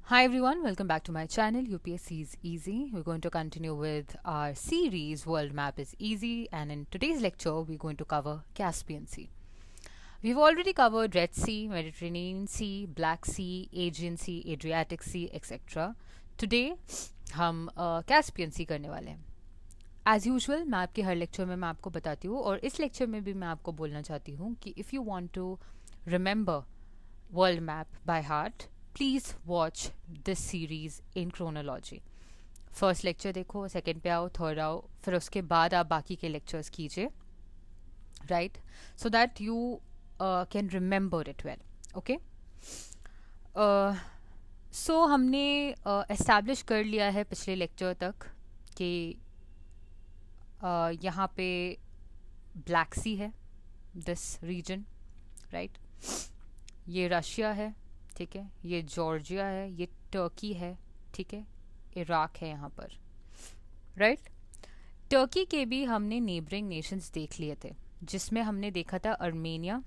Hi everyone, welcome back to my channel UPSC is Easy. We're going to continue with our series World Map is Easy, and in today's lecture we're going to cover Caspian Sea. We've already covered Red Sea, Mediterranean Sea, Black Sea, Aegean Sea, Adriatic Sea, etc. Today हम Caspian सी करने वाले हैं. As usual मैं आपके हर lecture में मैं आपको बताती हूँ, और इस लेक्चर में भी मैं आपको बोलना चाहती हूँ कि if you want to remember world map by heart, please watch this series in chronology. First lecture देखो, सेकेंड पे आओ, थर्ड आओ, फिर उसके बाद आप बाकी के लेक्चर्स कीजिए, right, so that you can remember it well. Okay, so हमने एस्टैब्लिश कर लिया है पिछले लेक्चर तक कि यहाँ पे ब्लैक सी है, दिस रीजन, राइट. ये रशिया है, ठीक है, ये जॉर्जिया है, ये टर्की है, ठीक है, इराक है यहाँ पर, राइट. टर्की के भी हमने नेबरिंग नेशंस देख लिए थे, जिसमें हमने देखा था अर्मेनिया,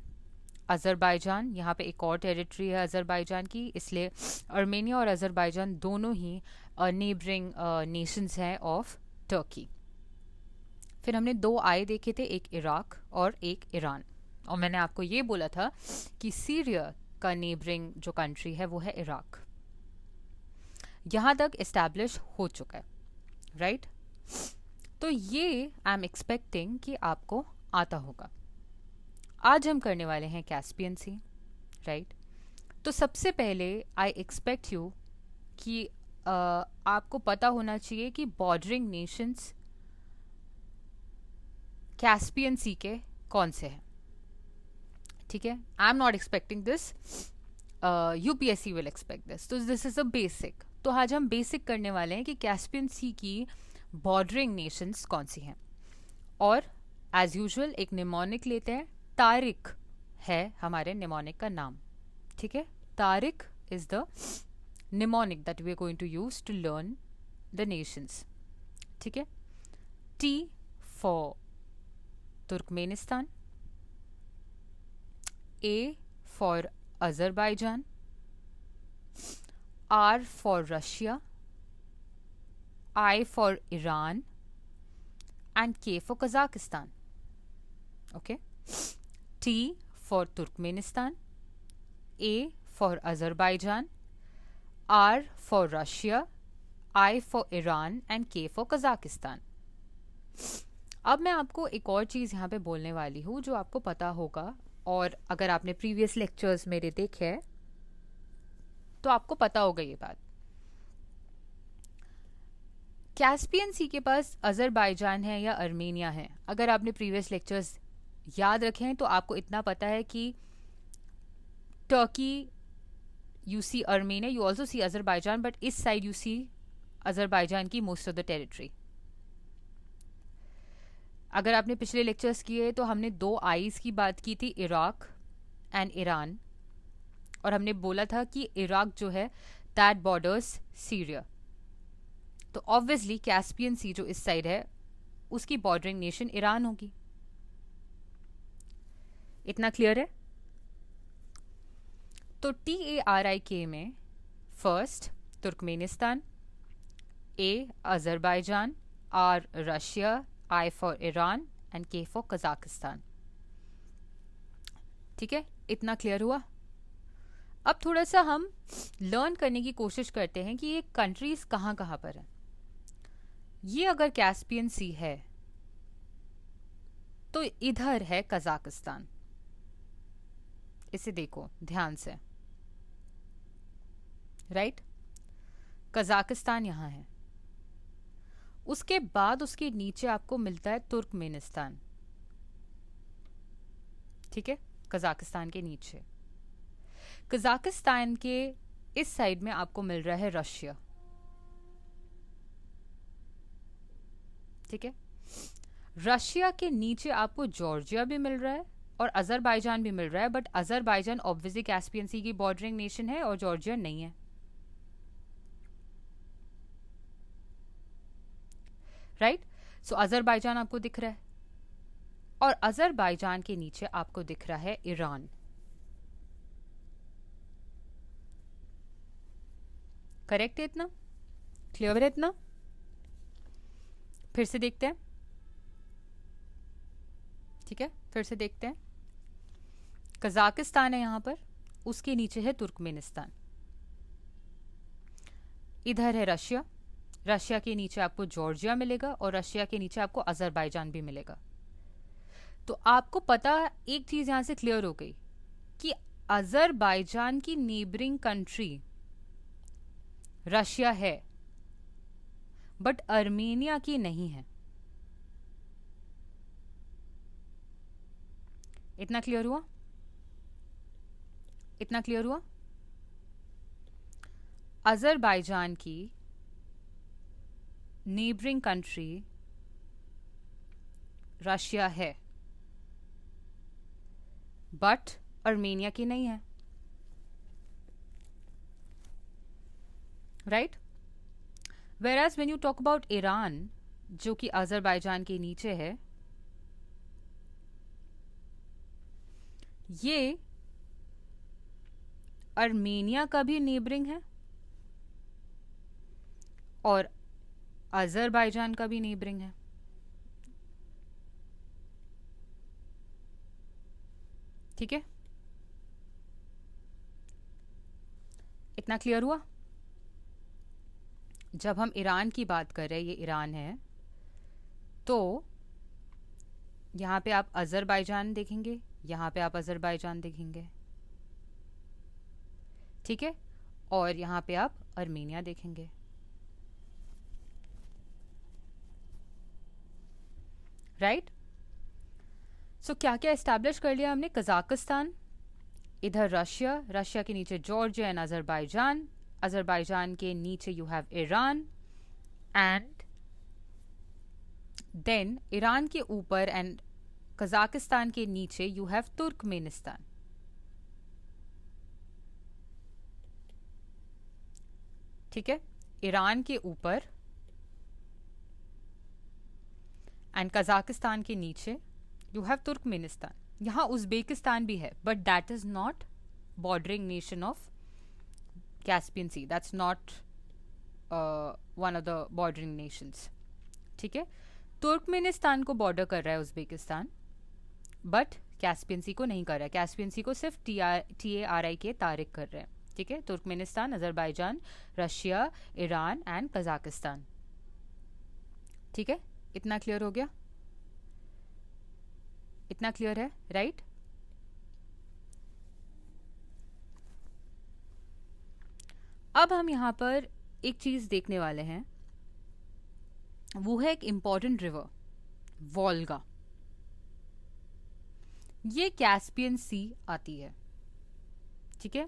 अज़रबैजान. यहाँ पे एक और टेरिटरी है अज़रबैजान की, इसलिए अर्मेनिया और अज़रबैजान दोनों ही नेबरिंग नेशंस हैं ऑफ टर्की. फिर हमने दो आए देखे थे, एक इराक और एक ईरान, और मैंने आपको ये बोला था कि सीरिया का नेबरिंग जो कंट्री है वो है इराक. यहाँ तक इस्टेब्लिश हो चुका है, राइट. तो ये आई एम एक्सपेक्टिंग कि आपको आता होगा. आज हम करने वाले हैं कैस्पियन सी, राइट. तो सबसे पहले आई एक्सपेक्ट यू कि आपको पता होना चाहिए कि बॉर्डरिंग नेशंस कैस्पियन सी के कौन से हैं, ठीक है. I am not expecting this, UPSC will expect this, तो दिस इज अ बेसिक. तो आज हम बेसिक करने वाले हैं कि कैस्पियन सी की बॉर्डरिंग नेशंस कौन सी हैं. और एज यूजुअल एक निमोनिक लेते हैं. तारिक है हमारे निमोनिक का नाम, ठीक है. Tariq is the mnemonic that we are going to use to learn the nations, ठीक है. T for Turkmenistan, A for Azerbaijan, R for Russia, I for Iran, and K for Kazakhstan. Okay. T for Turkmenistan, A for Azerbaijan, R for Russia, I for Iran, and K for Kazakhstan. अब मैं आपको एक और चीज़ यहाँ पे बोलने वाली हूँ जो आपको पता होगा, और अगर आपने प्रीवियस लेक्चर्स मेरे देखे हैं तो आपको पता होगा ये बात. कैस्पियन सी के पास अज़रबैजान है या अर्मेनिया है. अगर आपने प्रीवियस लेक्चर्स याद रखे हैं तो आपको इतना पता है कि Turkey you see Armenia, you also see Azerbaijan, but इस साइड यू सी अज़रबैजान की मोस्ट ऑफ द टेरिटरी. अगर आपने पिछले लेक्चर्स किए तो हमने दो आईज की बात की थी, इराक एंड ईरान, और हमने बोला था कि इराक जो है दैट बॉर्डर्स सीरिया. तो ऑब्वियसली कैस्पियन सी जो इस साइड है उसकी बॉर्डरिंग नेशन ईरान होगी. इतना क्लियर है. तो TARIK में first Turkmenistan, A Azerbaijan, R Russia, I for Iran and K for Kazakhstan. ठीक है, इतना क्लियर हुआ. अब थोड़ा सा हम लर्न करने की कोशिश करते हैं कि ये कंट्रीज कहाँ कहाँ पर हैं. ये अगर कैस्पियन सी है तो इधर है कजाकिस्तान. इसे देखो ध्यान से, राइट. कजाकिस्तान यहाँ है. उसके बाद उसके नीचे आपको मिलता है तुर्कमेनिस्तान, ठीक है, कजाकिस्तान के नीचे. कजाकिस्तान के इस साइड में आपको मिल रहा है रशिया, ठीक है. रशिया के नीचे आपको जॉर्जिया भी मिल रहा है और अज़रबैजान भी मिल रहा है, बट अज़रबैजान ऑब्वियसली कैस्पियन सी की बॉर्डरिंग नेशन है और जॉर्जिया नहीं है, राइट. सो अज़रबैजान आपको दिख रहा है, और अज़रबैजान के नीचे आपको दिख रहा है ईरान. करेक्ट है इतना? क्लियर है इतना? फिर से देखते हैं, ठीक है, फिर से देखते हैं। कजाकिस्तान है यहाँ पर, उसके नीचे है तुर्कमेनिस्तान, इधर है रशिया, रशिया के नीचे आपको जॉर्जिया मिलेगा और रशिया के नीचे आपको अजरबैजान भी मिलेगा। तो आपको पता, एक चीज यहां से क्लियर हो गई कि अजरबैजान की नेबरिंग कंट्री रशिया है, बट अर्मेनिया की नहीं है। इतना क्लियर हुआ? इतना क्लियर हुआ? अजरबैजान की नेबरिंग कंट्री रशिया है, बट अर्मेनिया की नहीं है, right? वेराज when you talk about Iran, जो कि अजरबैजान के नीचे है, ये अर्मेनिया का भी नेबरिंग है और अजरबैजान का भी नेबरिंग है। ठीक है, इतना क्लियर हुआ? जब हम ईरान की बात कर रहे हैं, ये ईरान है, तो यहां पे आप अजरबैजान देखेंगे, यहां पे आप अजरबैजान देखेंगे, ठीक है, और यहां पे आप अर्मेनिया देखेंगे, राइट? सो क्या क्या एस्टैब्लिश कर लिया हमने? कजाकिस्तान, इधर रशिया, रशिया के नीचे जॉर्जिया एंड अजरबैजान, अजरबैजान के नीचे you have Iran, and then Iran के ऊपर एंड कजाकिस्तान के नीचे यू हैव तुर्कमेनिस्तान। ठीक है, ईरान के ऊपर एंड कजाकिस्तान के नीचे यू हैव तुर्कमेनिस्तान। यहां उज्बेकिस्तान भी है, but that is not bordering nation of Caspian Sea, that's not one of the bordering nations. ठीक है, तुर्कमेनिस्तान को बॉर्डर कर रहा है उज्बेकिस्तान, बट कैस्पियन सी को नहीं कर रहा है। कैस्पियन सी को सिर्फ TARI के तारिक कर रहे हैं। ठीक है, Turkmenistan, Azerbaijan, Russia, Iran and Kazakhstan. ठीक है, इतना क्लियर हो गया? इतना क्लियर है, राइट? अब हम यहां पर एक चीज देखने वाले हैं, वो है एक इंपॉर्टेंट रिवर, वोल्गा। ये कैस्पियन सी आती है। ठीक है,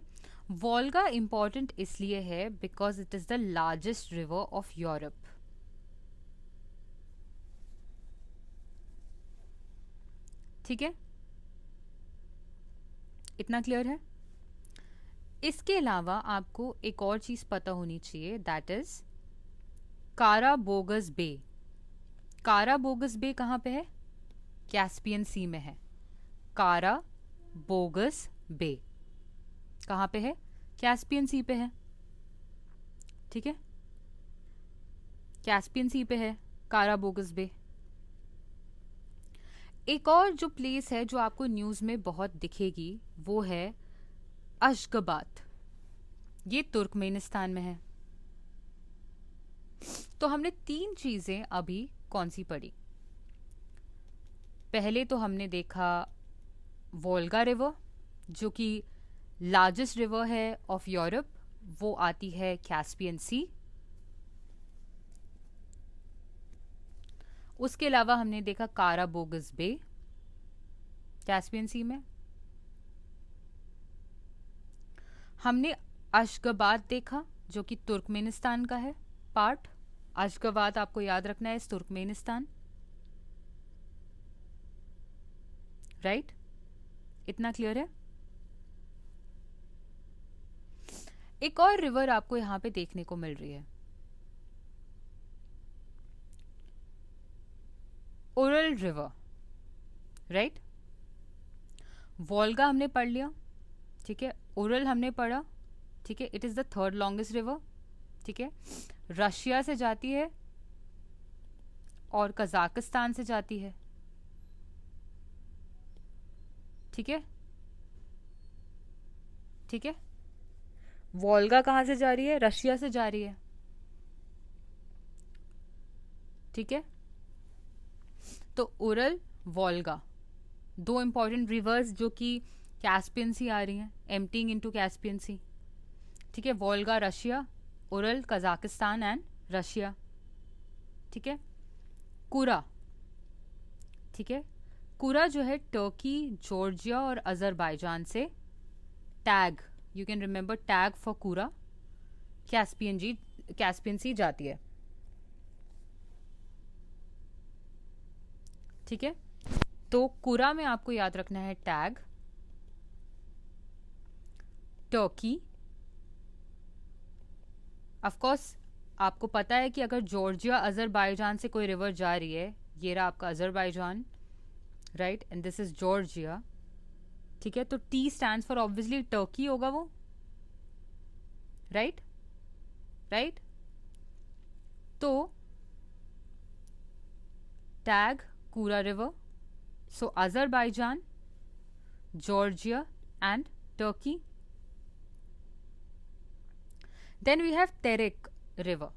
वोल्गा इंपॉर्टेंट इसलिए है because it is the largest river of Europe. ठीक है, इतना क्लियर है? इसके अलावा आपको एक और चीज पता होनी चाहिए, दैट इज काराबोगस बे। काराबोगस बे कहां पे है? कैस्पियन सी में है। काराबोगस बे कहां पे है? कैस्पियन सी पे है। ठीक है, कैस्पियन सी पे है काराबोगस बे। एक और जो प्लेस है जो आपको न्यूज में बहुत दिखेगी, वो है अशगाबाद। ये तुर्कमेनिस्तान में है। तो हमने 3 चीजें अभी कौन सी पढ़ी? पहले तो हमने देखा वोल्गा रिवर, जो कि लार्जेस्ट रिवर है ऑफ यूरोप, वो आती है कैस्पियन सी। उसके अलावा हमने देखा काराबोगस बे, कैस्पियन सी में। हमने अशगाबाद देखा, जो कि तुर्कमेनिस्तान का है पार्ट। अशगाबाद आपको याद रखना है, इस तुर्कमेनिस्तान, राइट? इतना क्लियर है? एक और रिवर आपको यहां पे देखने को मिल रही है, उरल रिवर, राइट? वोल्गा हमने पढ़ लिया, ठीक है, उरल हमने पढ़ा, ठीक है, it is the 3rd longest river, ठीक है, रशिया से जाती है और कजाकिस्तान से जाती है, ठीक है, ठीक है। वोल्गा कहाँ से जा रही है? रशिया से जा रही है, ठीक है। तो उरल, वोल्गा, दो इंपॉर्टेंट रिवर्स जो कि कैस्पियन सी आ रही हैं, एम्पटिंग इनटू कैस्पियन सी, ठीक है। Volga Russia, Ural Kazakhstan and Russia, ठीक है। कुरा, ठीक है, कुरा जो है टर्की, जॉर्जिया और अजरबैजान से tag, you can remember tag for कुरा, कैस्पियन सी जाती है, ठीक है। तो कुरा में आपको याद रखना है टैग, टर्की, ऑफ कोर्स आपको पता है कि अगर जॉर्जिया अजरबैजान से कोई रिवर जा रही है, ये रहा आपका Azerbaijan, right, and this is Georgia, ठीक है। तो T stands for obviously Turkey होगा वो, राइट, राइट। तो TAG, Kura river, so Azerbaijan, Georgia and Turkey. Then we have Terek river,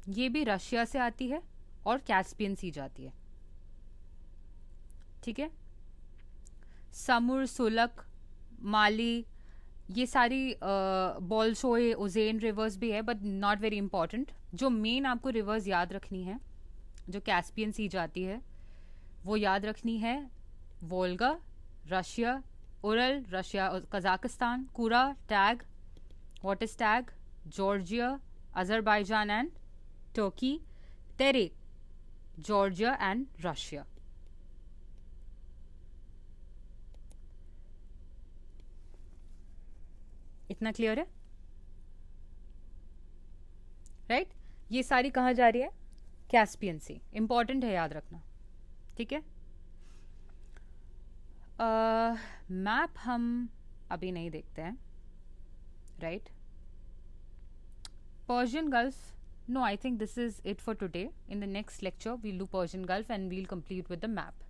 ये भी रशिया से आती है और कैस्पियन सी जाती है, ठीक है। समुर, सुलक, माली, ये सारी बोल्शोय, उजेन रिवर्स भी है, बट नॉट वेरी इंपॉर्टेंट। जो मेन आपको रिवर्स याद रखनी है जो कैस्पियन सी जाती है, वो याद रखनी है Volga Russia, Ural Russia Kazakhstan, Kura TAG, what is TAG, Georgia Azerbaijan and Turkey, Terek Georgia and Russia. इतना क्लियर है, राइट। ये सारी कहाँ जा रही है? कैस्पियन सी, इंपॉर्टेंट है, याद रखना, ठीक है। मैप हम अभी नहीं देखते हैं, right. Persian gulf, no, I think this is it for today. In the next lecture we'll do Persian Gulf and we'll complete with the map.